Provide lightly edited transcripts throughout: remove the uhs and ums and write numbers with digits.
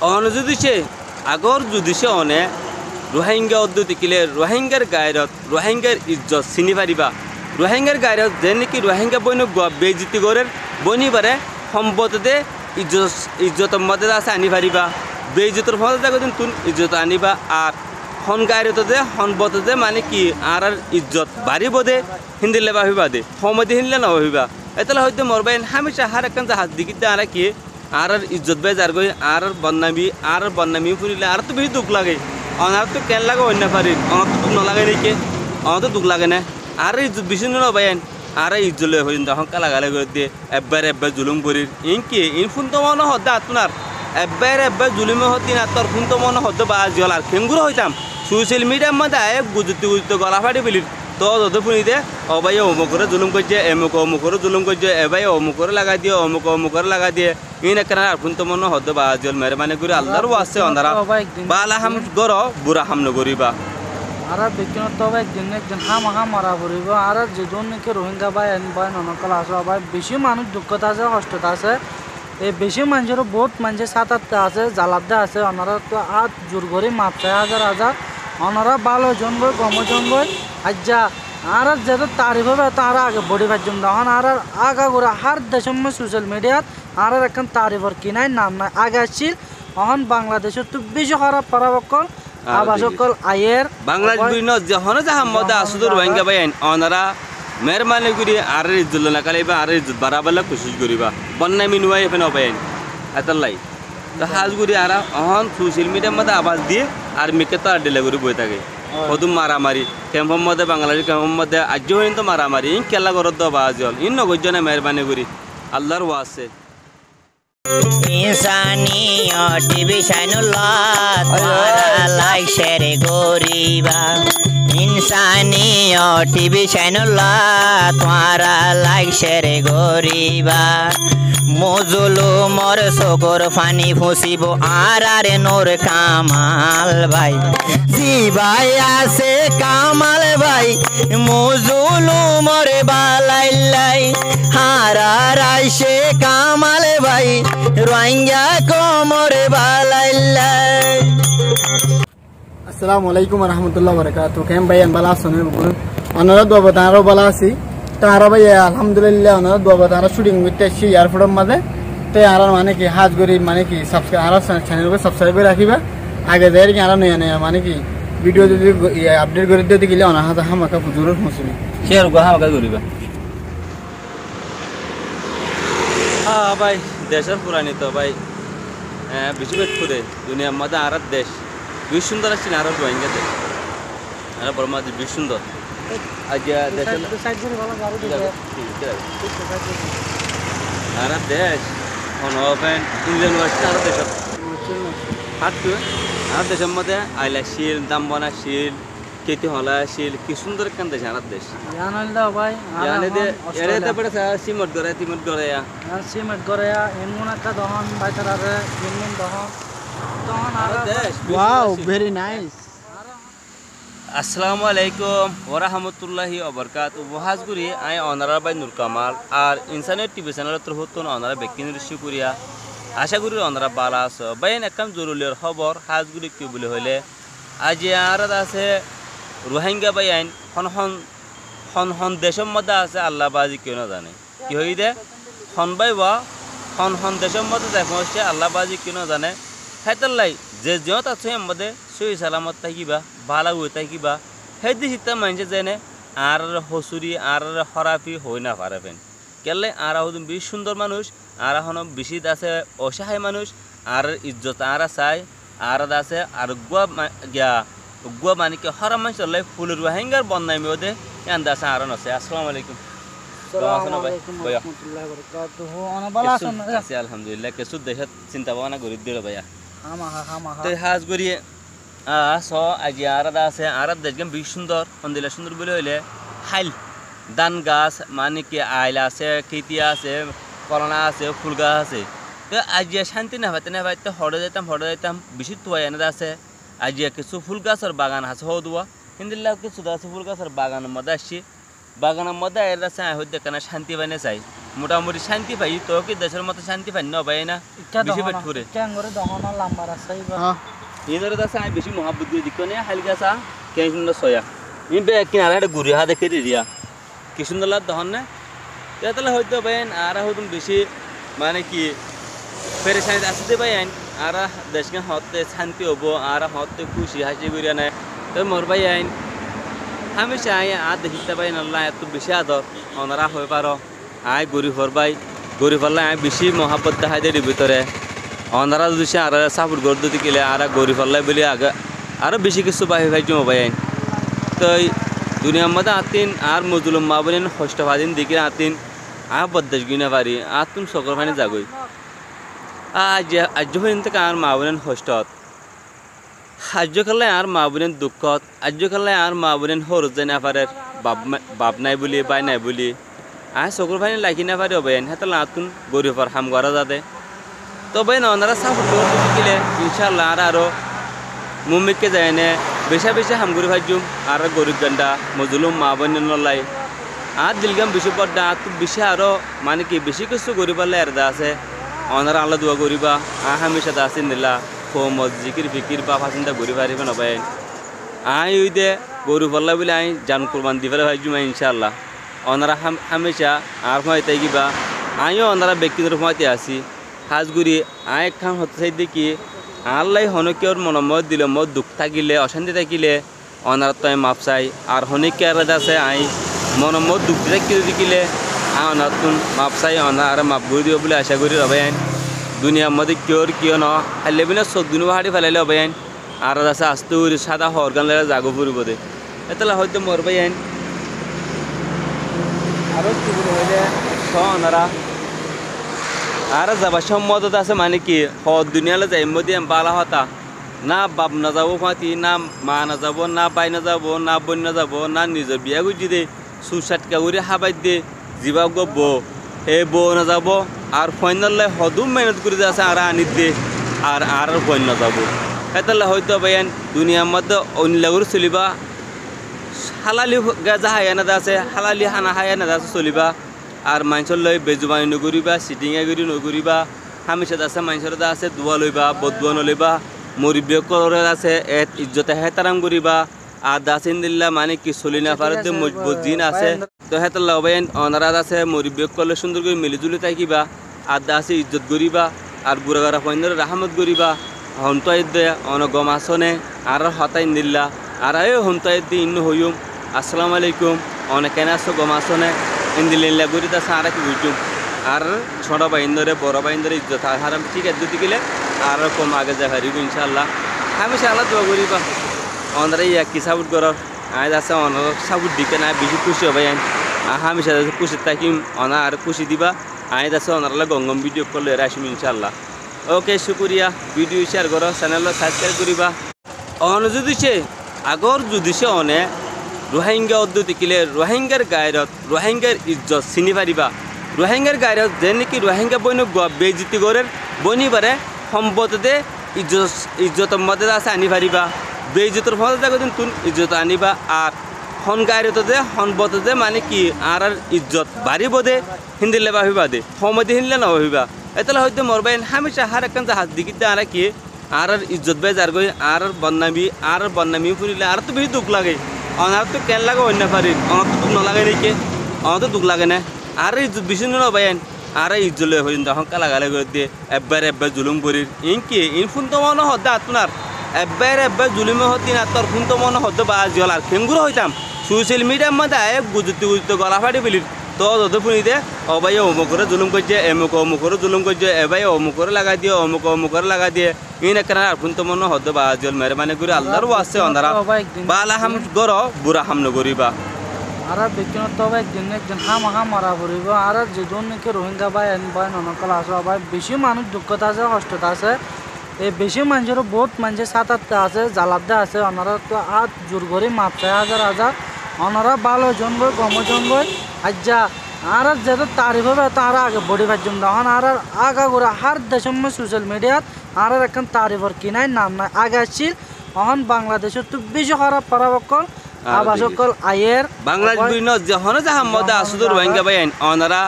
On যদি সে আগর যদি সে অনে রোহিঙ্গা অদ্যুতি কিলে রোহিঙ্গার গায়রত রোহিঙ্গার ইজ্জত চিনি পারিবা রোহিঙ্গার গায়রত যে নাকি রোহিঙ্গা বইন বেজিতি গড়ের বনিবারে সম্পদতে ইজ্জতর মধ্যে আছে আনি পারিবা বেইজ্জতর মধ্যে দিন তুন ইজ্জত আনিবা আর হন গায়রতে হনবতে মানে কি আর ইজ্জত বাড়িব দে হিন্দিলে ভাবিবা দে সময় হিনলে নভাবিবা এতলা হয়তো মরবাইন হামেশা হার একখান হাত দিকিতে আর কি আর ইজ্জত বেজার গই আর বদনামি ফুরিলে আর তো বেশি দুঃখ লাগে অনার তো কেন লাগে অন্য পারি অনার তো দুঃখ নলাগে নাকি আমার তো দুঃখ লাগে না আর ইজ্জত বেশি নবাইন আর ইজ্জত হয়ে হংকা লাগালে করে দিয়ে এব্বার জুলুম করি ইন কি ইন ফোন তো মনে হদ্দা আপনার এব্বার জুলুমে হতি না তোর ফোন তো মনে হদ্দ বা জল আর খেঙ্গুরো হইতাম সোশ্যাল মিডিয়ার মধ্যে গুজুতে গলা ফাটি বিলি তো যত শুনিতে ভাই অমুকরে জুলুম করছে অমুকরে জুলুম করছে ভাই অমুকরে লাগাই দিয়ে অমুকরে লাগাই দিয়ে ইন একটা আর ফোন তো মনে হদ্দ বা জল মেরে মানে করে আল্লাহর আছে অন্ধারা বালা হাম গর বুড়া হাম নগরিবা আর ব্যক্তিগত একদিন হাম মারা পড়ব আর যেজন নাকি রোহিঙ্গা ভাই ননকল আছে ভাই বেশি মানুষ দুঃখতা আছে কষ্টতা আছে এই বেশি মানুষেরও বহুত মানুষের সাঁতারতে আছে জ্বালাতে আছে ওনারা তো হাত জোর করে মাপছে হাজার ওনারা ভালো জন গই কমজন গই আজ্জা আর যেহেতু তারিফ হবে তারা আগে বডি ভাজ্যম তখন আর আগা করে হার দেশের সোশ্যাল মিডিয়াত আর এখন তারিফর কিনাই নাম নাই আগে আসছিল এখন বাংলাদেশের তো বেশি খারাপ পরাবকল আবাসকল আয়ের বাংলাদেশ বিভিন্ন যখন যাহা মধ্যে আসুদ রোহিঙ্গা ভাই ওনারা মেহরবানি করি আর ইজ্জত না কালিবা আর ইজ্জত বাড়াবেলা কোশিশ করিবা বন্যায় মিনুয়াই এখানে পাইন এতলাই তো হাজ করি আর অহন সোশ্যাল মিডিয়ার মধ্যে আওয়াজ দিয়ে আর মিকে তো আর ডিলে করে বই থাকে কদম মারামারি ক্যাম্পের মধ্যে বাংলাদেশ ক্যাম্পের মধ্যে আজ্য হইন তো মারামারি ইন খেলা করত তো আওয়াজ হল ইন নগজ্য না মেহরবানি করি আল্লাহর ওয়াসে ইনসানিয়ত বিষয়নুল্লাহ তোমারা লাইক শেয়ার করিবা ইনসানিয়ত বিষয়নুল্লাহ তোমারা লাইক শেয়ার করিবা মজলুমর চকুর পানি ফুসিব আর নূর কামাল ভাই জি ভাই আছে কামাল ভাই মজলুমর বালাইলাই হারা রাইসে কামাল ভাই রোহিঙ্গা কোমর বালাইলাই। আসসালামু আলাইকুম রহমতুল্লাহ বরকাত কেম ভাই বালা আসনে বলুন অনারা দোয়া বাতারও বালা আছি তারা ভাই আলহামদুলিল্লাহ অনারা দোয়া বাতারা শুটিং করতে আসছি এয়ারপোর্টের মাঝে তো আর মানে কি হাজ করি মানে কি সাবস্ক্রাইব আর চ্যানেলকে সাবস্ক্রাইব করে রাখিবা আগে যাই কি আর নয়া নয়া মানে কি ভিডিও যদি আপডেট করে দিতে গেলে অনার হাতে হামাকা জরুর মুসলিম শেয়ার হামাকা করিবা ভাই দেশের পুরানি তো ভাই বেশি পেট করে দুনিয়ার মধ্যে আর দেশ বেশ সুন্দর আসছে আর রোহিঙ্গা দেশ আর বর্মাদের বেশ সুন্দর আজ দেশের আর দেশ হবেন ইন্ডিয়ান ওয়ার্সিটি আর দেশের হাঁটতো আর দেশের মধ্যে আইলা শিল দামবনা শিল কেতি হলা শিল কি সুন্দর একখান দেশ আর দেশ ভাই সিমট গড়ে তিমট গড়ে সিমেন্ট করে এমন একটা দহন বাইতারে এমন দহন ওয়াও ভেরি নাইস। আসসালামু আলাইকুম ওয়া রাহমাতুল্লাহি ওয়া বারাকাতুহু ওয়াহাজগুরি আই অনারা বাই নূর কামাল আর ইনসানিয়ত টিভি চ্যানেলের তরফতন অনারা ব্যক্তিনির শুকরিয়া আশা করি অনারা বালা আছে বাইন একদম জরুরির খবর হাজগুরি কি বলে হইলে আজ আর আছে রোহিঙ্গা বাই আইন হন দেশের মধ্যে আছে আল্লাহ বাজি কেউ না জানে কি হই দে হন বাই বা হন দেশের মধ্যে দেখা হচ্ছে আল্লাহ বাজি কেউ না জানে খাইতাল্লাই যে যত আছে মধ্যে সই সালামত থাকিবা ভালো হয়ে থাকিবা সেই দিশিতা মানছে যেনে আর হসুরি আর হরাফি হই না পারবেন কেলে আর বেশ সুন্দর মানুষ আর এখন বেশি আছে অসহায় মানুষ আর ইজ্জত আর চাই আর আছে আর গুয়া মানে কি হরা মানুষ ফুলের রোহিঙ্গার বন্যায় মেয়েদে এন্দা আছে আর আছে। আসসালামু আলাইকুম আলহামদুলিল্লাহ কিছু দেশত চিন্তা ভাবনা করি দিল ভাইয়া হাজ করিয়ে আজি আর আছে আর দেখবেন বেশ সুন্দর মন্দির সুন্দর বলে হইলে হাইল ধান গাছ মানে কি আইল আছে খেতিয়া আছে করোনা আছে ফুল গাছ আছে তো আজি শান্তি না পাইতে হরে যাইতাম বেশি তোয়াই এনে আছে আজি কিছু ফুল গাছের বাগান আছে হওয়া হিন্দিল্লা কিছু আছে ফুল গাছের বাগানের মধ্যে আসছি বাগানের মধ্যে এর আছে হইতে কেন শান্তি বানিয়ে চাই মোটামুটি শান্তি পাই তো কি দেশের মতো শান্তি পাই না ভাই না বেশি পেট করে ক্যাঙ্গরে দহন লাম্বার আছে ইনরে দাসা আই বেশি মহাব্বত করে দিকো নে হালকা সা কে সুন্দর সয়া ইন বে কিনারে একটা গুড়ি হা দেখে দিয়া কি সুন্দর লাগ দহন না তাহলে হয়তো ভাই আর হয়তো বেশি মানে কি পেরেশানি আসতে ভাই আর দেশকে হতে শান্তি হবো আর হতে খুশি হাসি করিয়া নেয় তো মোর ভাই আইন হামেশা আই আর দেখিতে পাই আল্লাহ এত বেশি আদর ওনারা হয়ে পারো আয় গরিব হরবাই গরিব হল্লা আয় বেশি মহাব্বত দেখাই দেয় ভিতরে ওনারা যদি আর সাপোর্ট করে দিতে গেলে আর গরিব হল্লাই বলে আগে আরও বেশি কিছু বাহি ভাই মোবাই আইন তো দুনিয়ার মধ্যে আতিন আর মজুলুম মা বলেন হষ্টভাদিন দিকে আতিন আর বদাস গুনা পারি আর তুমি সকল ফানি যাগই আজ পর্যন্ত আর মা বোনেন হষ্টত আজ কালে আর মা বোনেন দুঃখত আজ কালে আর মা বোনেন হরত যাই না পারে বাপ নাই বলি বাই নাই বলি আর সকল ফানি লাগি না পারি হবেন হেতু আতুন গরিবর হাম করা যাতে তবে ওনারা সাপোর্ট করে দিলে ইনশাল্লাহ আরও মুম্মিকে যায় না বেশা বেশি হাম করে ভাজুম আর গরিব গান্ডা মজুলুম মা বোন নলাই আর দিলগাম বেশি পড়া আর বেশি আরও মানে কি বেশি কিছু গরিবালে এরদা আছে ওনারা আল্লাহ দোয়া করিবা হামেশা দা আছে নিলা ফোমত জিকির ফিকির বা ফাঁসিন্দা ঘুরি পারিবে নবাই আই ওই দে গরু পাল্লা বলে আই জান কোরবান দি ফেলে ভাইজুম ইনশাল্লাহ ওনারা হামেশা আর হয়তো কিবা আইও ওনারা ব্যক্তিগত সময়তে আসি হাজগুড়ি আই একখান হতে চাই দেখি আল্লাহ হনকের মনোমত দিলে মত দুঃখ থাকিলে অশান্তি থাকিলে ওনারা তো মাপ চাই আর হনিকে আলাদা আছে আই মনোমত দুঃখ থাকিলে দেখিলে ওনার তুন মাপ চাই ওনার আর মাপ করে দিব বলে আশা করি রবাই আইন দুনিয়ার মধ্যে কিয় ন হাইলে বিনা চোখ দুনো হাড়ি ফেলাইলে হবাই আইন আর আছে আস্তে করে সাদা হরগান লাগে জাগো ফুরিব দে এতলা হয়তো মরবাই আইন আরও কি বলে হইলে ওনারা আর যাবার সম্মত আছে মানে কি দুনিয়ালে যাই মধ্যে বালা হতা না বাপ না যাবো ফাঁতি না মা না যাব না বাই না যাব না বোন না যাব না নিজের বিয়া গুজি দে সুসাটকা করে হাবাই দে জীবা গব বউ না যাব আর ফৈনাল্লাই হদুম মেহনত করে আছে আর আনি দে আর ফৈন না যাব এতালে হয়তো ভাইয়ান দুনিয়ার মধ্যে অন্য করে চলিবা হালালি গাজা হাইয়ানা আছে হালালি হানা হাইয়ানা আছে চলিবা আর মানুষের লই বেজুবানি নকরিবা সিটিংয়া করি নকরিবা হামেশা আছে মানুষের আছে দোয়া লইবা বদুয়া নলইবা মরিবিয়করের আছে ইজ্জতে হেতারাম করিবা আর দাসিন দিল্লা মানে কি চলি না পারে যে মজবুত জিন আছে তো হেতার লবাইন অনারাত আছে মরিবিয়ক করলে সুন্দর করে মিলিজুলি থাকিবা আর দাসে ইজ্জত করিবা আর বুড়াগারা পয়েন্টের রাহমত করিবা হন্তাই দে অন গম আসনে আর হতাইন দিল্লা আর এই হন্তাই দি ইন্ন হইম আসসালামু আলাইকুম অনেক কেন আসো গম আসনে ইন্দিল্লা করি তা সারা কি বুঝুম আর ছোট বাইন্দরে বড় বাইন্দরে ইজ্জত হারাম ঠিক আছে যদি গেলে আর কম আগে যা হারিব ইনশাল্লাহ হামেশা আল্লাহ দোয়া করিবা অনরা ইয়া কি সাপোর্ট করো আজ আছে অনার সাপোর্ট দিকে না বেশি খুশি হবে আইন হামেশা খুশি থাকিম অনা আর খুশি দিবা আজ আছে অনারলা গঙ্গম ভিডিও করলে আসিম ইনশাল্লাহ ওকে শুক্রিয়া ভিডিও শেয়ার করো চ্যানেল সাবস্ক্রাইব করিবা অন যদি সে আগর যদি সে অনে রোহিঙ্গা অদ্যুতি কিলে রোহিঙ্গার গায়রত রোহিঙ্গার ইজ্জত চিনি পারিবা রোহিঙ্গার গায়রত যে নাকি রোহিঙ্গা বইন বেজিতি গড়ের বনিবারে সম্পদতে ইজ্জতের মধ্যে আছে আনি পারিবা বেইজ্জতের ফলে দেখুন তুন ইজ্জত আনিবা আর হন গায়রতে হনবতে মানে কি আর ইজ্জত বাড়িব দে হিন্দিলে ভাবিবা দে সময় হিনলে না ভাবিবা এতলে হয়তো মরবাইন হামেশা হার একখান হাত দিকিতে আর কি আর ইজ্জত বে যার গই আর বদনামি ফুরিলে আর তো বেশি দুঃখ লাগে অনার তো কেন লাগে অন্য পারি অনার তো দুঃখ নালাগে নাকি আমার তো দুঃখ লাগে না আর ইজ্জত বেশি নবাইন আর ইজ্জলে হইন তখন কালাগালে করে দিয়ে এব্বার জুলুম করির ইনকি ইন ফোন তো মনে হতে আপনার এব্বার জুলুমে হতি না তোর ফোন তো মনে হতে বা জল আর খেঙ্গুরো হইতাম সোশ্যাল মিডিয়ার মধ্যে গুজুতে গলা ফাটি বিলির তো যত শুনিতে অবাই অমুকরে জুলুম করছে অমুকরে জুলুম করছে এবাই অমুকরে লাগাই দিয়ে অমুকরে লাগাই দিয়ে ইন একটা আর ফোন তো মনে হতে বা জল মেরে মানে করে আল্লাহর আছে অন্ধারা বালা হাম গর বুড়া হাম নগরিবা আর ব্যক্তিগত একদিন হাম মারা পড়ব আর যেজন নাকি রোহিঙ্গা বাই ননকল আসো আবার বেশি মানুষ দুঃখতা আছে কষ্টতা আছে এই বেশি মানুষের বহুত মানুষের সাঁতারতে আছে জ্বালাতে আছে ওনারা তো হাত জোর করে মাপ চায় হাজার ওনারা ভালো জন গই কমজন গই আজ্জা আর যেহেতু তারিফ হবে তার আগে বডি ভাজ্যম তখন আর আগা করে হার দেশের সোশ্যাল মিডিয়াত আর এখন তারিফর কিনাই নাম নাই আগে আসছিল এখন বাংলাদেশের তো বেশি খারাপ পরাবকল আবাসকল আয়ের বাংলাদেশ বিভিন্ন যখন যাহা মধ্যে আসুদ রোহিঙ্গা বাই ওনারা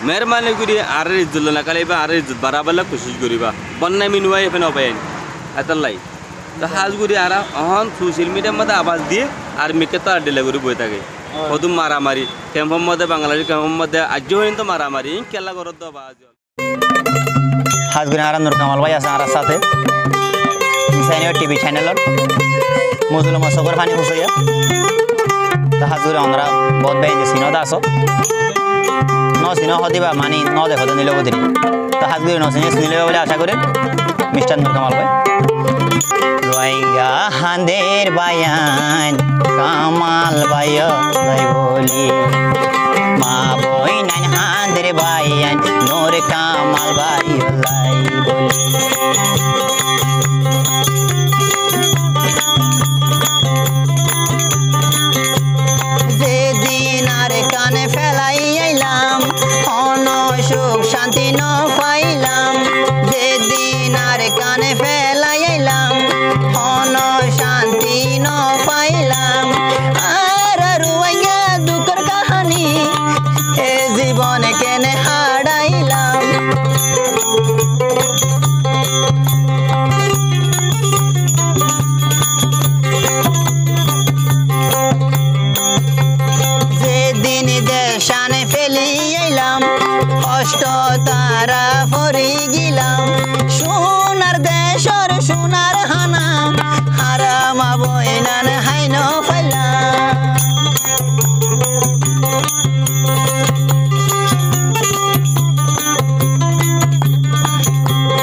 মেহরবানি করে আর ইজ্জত না কালাইবা আর ইজ্জত বাড়াবার কোশিশ করিবা বন্যায় মিনুয়াই এখানে অপায়ন এতাল্লাই তো হাজগুড়ি আর অহন সোশ্যাল মিডিয়ার মধ্যে আওয়াজ দিয়ে আর্মিকে তো আর ডিলে করে বই থাকে কত মারামারি ক্যাম্পের মধ্যে বাংলাদেশ ক্যাম্পের মধ্যে আজ হইন তো মারামারি খেলা করত তো আওয়াজ হাজগুড়ি আর নূর কামাল ভাই আছে আর সাথে ইনসানিয়র টিভি চ্যানেলর মজলুম সগর ফানি হুসইয়া তো হাজগুড়ি আমরা বহুত বেঁধে সিনদা আসো ন সিন হদিবা মানি ন দেখো তো নিলে বদিনি তো হাজগুড়ি ন সিনে নিলে বলে আশা করে মিস্টার নূর কামাল ভাই রোহিঙ্গা হাঁদের বায়ান কামাল ভাইয়া নাই বলি মা বই নান হাঁদের বায়ান নূর কামাল ভাইয়া লাই বলি যেদিন আর কানে ফেলাই আইলাম অন সুখ শান্তি ন পাইলাম যেদিন আর কানে ফেলাই আইলাম অন শান্তি ন পাইলাম আর রোহিঙ্গা দুঃখের কাহানি এ জীবনে কেনে হারাইলাম যেদিন দেশানে ফেলি আইলাম কষ্ট তারা ফরি গিলাম সোনার দেশর সোনার হানা হারামাবো